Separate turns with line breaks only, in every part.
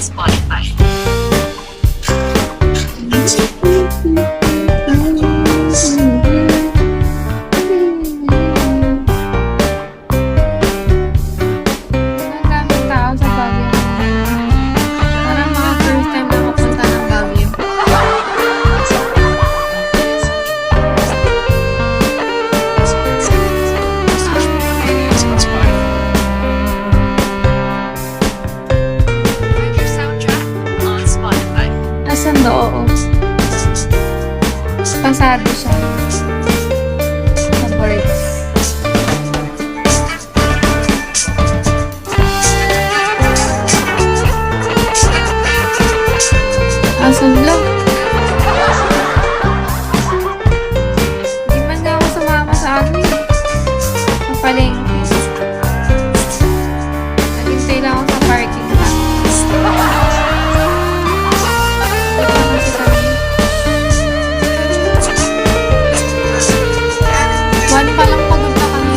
Spotify.
Ang daming tao sa Baguio. Parang mga first time na mapunta ng Baguio.
Find your soundtrack on Spotify.
Asan do? Oo. Pasado siya. Sa board. Asan lang? Di man nga ako sumama sa ano eh. Sa palengke. Naghintay lang ako sa parking lot. Di ba kasi kami? 1 pa lang pagod na kami.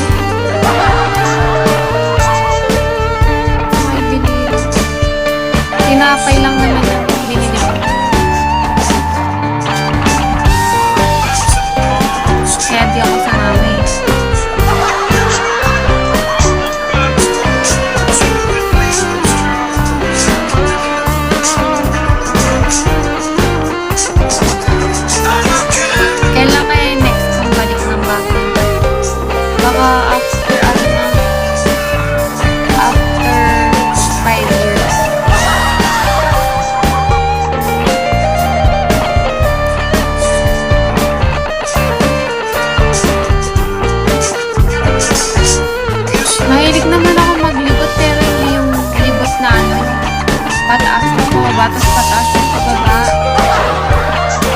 May binili. Tinapay lang naman yung binili ko. Kaya di ako sumama eh. Kailan kaya yung next kong balik ng Baguio? Baka after ano na? After 5 years. Mahilig naman ako maglibot pero hindi yung libot na ano. Pataas na pababa, tapos pataas na pababa.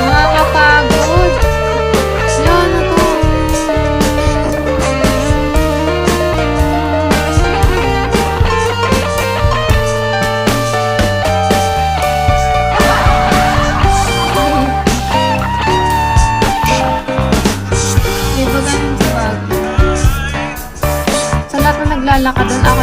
Nakakapagod. Yan na to. Di ba ganun sa Baguio? Sa lahat na naglalakad doon, ako